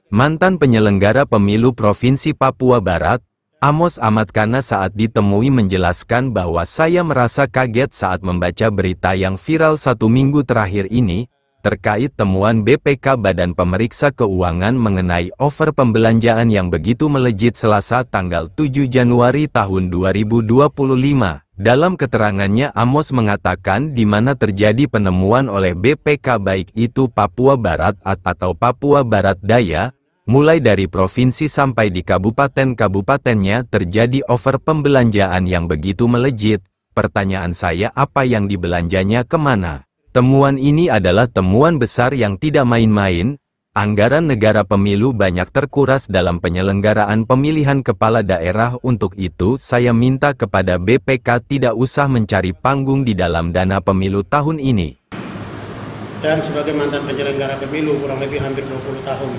Mantan penyelenggara pemilu Provinsi Papua Barat, Amos Ahmadkana saat ditemui menjelaskan bahwa saya merasa kaget saat membaca berita yang viral 1 minggu terakhir ini, terkait temuan BPK Badan Pemeriksa Keuangan mengenai over pembelanjaan yang begitu melejit Selasa tanggal 7 Januari tahun 2025. Dalam keterangannya Amos mengatakan di mana terjadi penemuan oleh BPK baik itu Papua Barat atau Papua Barat Daya, mulai dari provinsi sampai di kabupaten-kabupatennya terjadi over pembelanjaan yang begitu melejit. Pertanyaan saya, apa yang dibelanjanya kemana? Temuan ini adalah temuan besar yang tidak main-main. Anggaran negara pemilu banyak terkuras dalam penyelenggaraan pemilihan kepala daerah. Untuk itu saya minta kepada BPK tidak usah mencari panggung di dalam dana pemilu tahun ini. Dan sebagai mantan penyelenggara pemilu kurang lebih hampir 20 tahun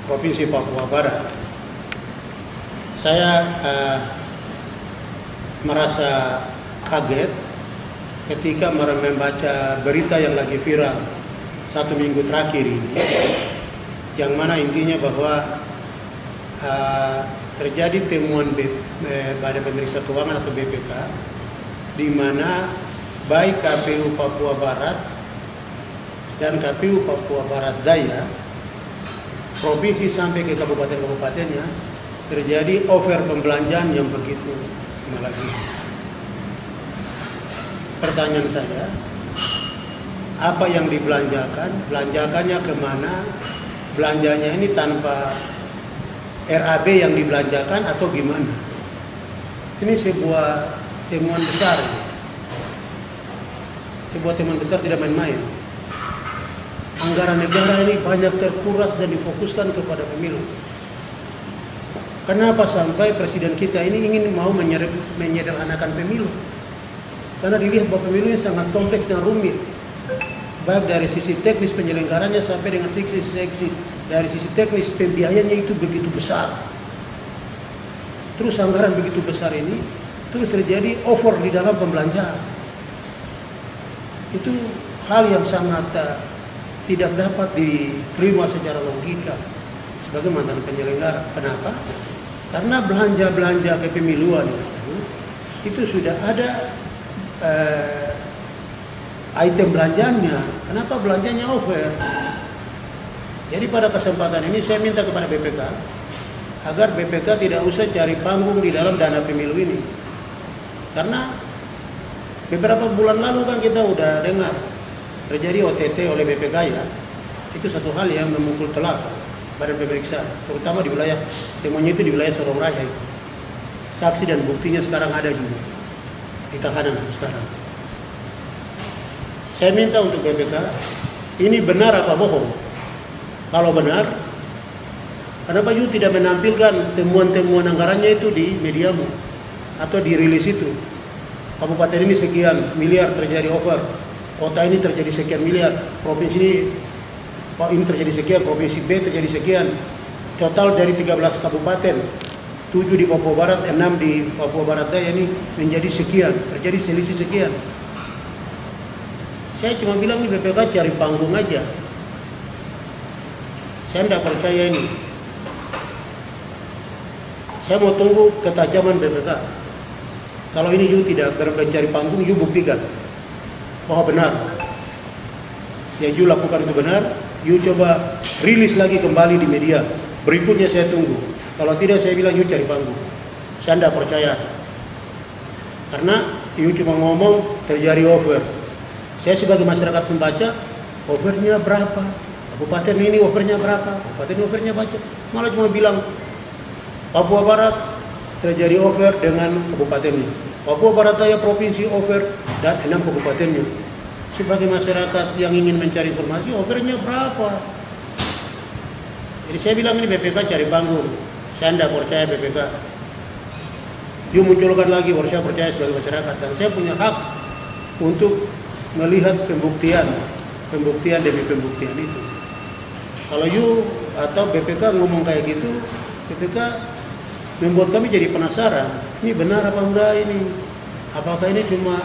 Provinsi Papua Barat, saya merasa kaget ketika membaca berita yang lagi viral 1 minggu terakhir ini, yang mana intinya bahwa terjadi temuan Badan Pemeriksa Keuangan atau BPK, di mana baik KPU Papua Barat dan KPU Papua Barat Daya, provinsi sampai ke kabupaten-kabupatennya, terjadi over pembelanjaan yang begitu melejit. Pertanyaan saya, apa yang dibelanjakan? Belanjakannya kemana? Belanjanya ini tanpa RAB yang dibelanjakan atau gimana? Ini sebuah temuan besar. Sebuah temuan besar, tidak main-main. Anggaran negara ini banyak terkuras dan difokuskan kepada pemilu. Kenapa sampai presiden kita ini ingin mau menyederhanakan pemilu? Karena dilihat bahwa pemilu ini sangat kompleks dan rumit, baik dari sisi teknis penyelenggarannya sampai dengan dari sisi teknis pembiayaannya itu begitu besar. Terus anggaran begitu besar ini terus terjadi over di dalam pembelanjaan. Itu hal yang sangat tidak dapat diterima secara logika sebagai mantan penyelenggara. Kenapa? Karena belanja-belanja kepemiluan itu sudah ada item belanjanya. Kenapa belanjanya over? Jadi pada kesempatan ini saya minta kepada BPK agar BPK tidak usah cari panggung di dalam dana pemilu ini. Karena beberapa bulan lalu kan kita udah dengar terjadi OTT oleh BPK ya. Itu satu hal yang memukul telak Badan Pemeriksa, terutama di wilayah temuannya itu di wilayah Sorong Raya. Saksi dan buktinya sekarang ada juga di tahanan sekarang. Saya minta untuk BPK, ini benar apa bohong? Kalau benar, kenapa you tidak menampilkan temuan-temuan anggarannya itu di mediamu atau dirilis itu? Kabupaten ini sekian miliar terjadi over, kota ini terjadi sekian miliar, provinsi ini terjadi sekian, provinsi B terjadi sekian. Total dari 13 kabupaten, 7 di Papua Barat, 6 di Papua Barat Daya ini menjadi sekian, terjadi selisih sekian. Saya cuma bilang ini BPK cari panggung aja. Saya tidak percaya ini. Saya mau tunggu ketajaman BPK. Kalau ini you tidak mencari panggung, you buktikan bahwa benar. Yang you lakukan itu benar, you coba rilis lagi kembali di media. Berikutnya saya tunggu. Kalau tidak saya bilang you cari panggung. Saya tidak percaya. Karena you cuma ngomong terjadi over. Saya sebagai masyarakat pembaca, overnya berapa? Kabupaten ini overnya berapa? Kabupaten ini overnya baca. Malah cuma bilang Papua Barat terjadi over dengan kabupatennya. Papua Barat Daya provinsi over dan 6 kabupatennya. Sebagai masyarakat yang ingin mencari informasi, overnya berapa? Jadi saya bilang ini BPK cari panggung. Saya tidak percaya BPK. You munculkan lagi, baru saya percaya sebagai masyarakat. Dan saya punya hak untuk melihat pembuktian demi pembuktian itu. Kalau you atau BPK ngomong kayak gitu, BPK membuat kami jadi penasaran. Ini benar apa enggak ini? Apakah ini cuma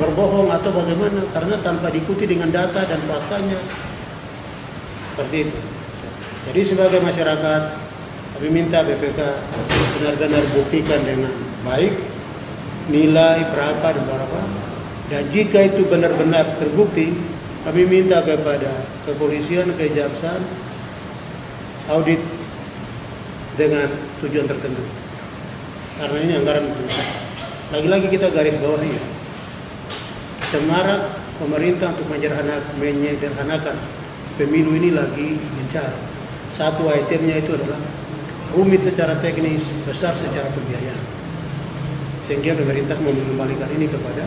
berbohong atau bagaimana? Karena tanpa diikuti dengan data dan faktanya. Seperti itu. Jadi sebagai masyarakat, kami minta BPK benar-benar buktikan dengan baik nilai berapa dan berapa. Dan jika itu benar-benar terbukti, kami minta kepada kepolisian, kejaksaan, audit dengan tujuan tertentu. Karena ini anggaran besar. Lagi-lagi kita garis bawahi ya. Semarak pemerintah untuk menyederhanakan pemilu ini lagi gencar. Satu itemnya itu adalah rumit secara teknis, besar secara pembiayaan. Sehingga pemerintah mau mengembalikan ini kepada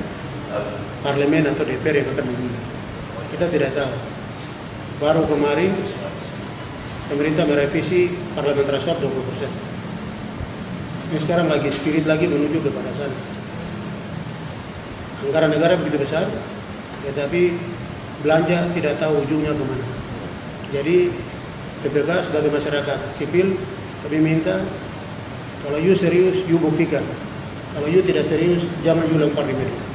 parlemen atau DPR yang akan memilih. Kita tidak tahu. Baru kemarin pemerintah merevisi parlemen threshold 20%. Ini sekarang lagi spirit lagi menuju kepada sana. Anggaran negara begitu besar, tetapi belanja tidak tahu ujungnya kemana. Jadi BPK sebagai masyarakat sipil, kami minta kalau you serius, you buktikan. Kalau you tidak serius, jangan you lempar di media.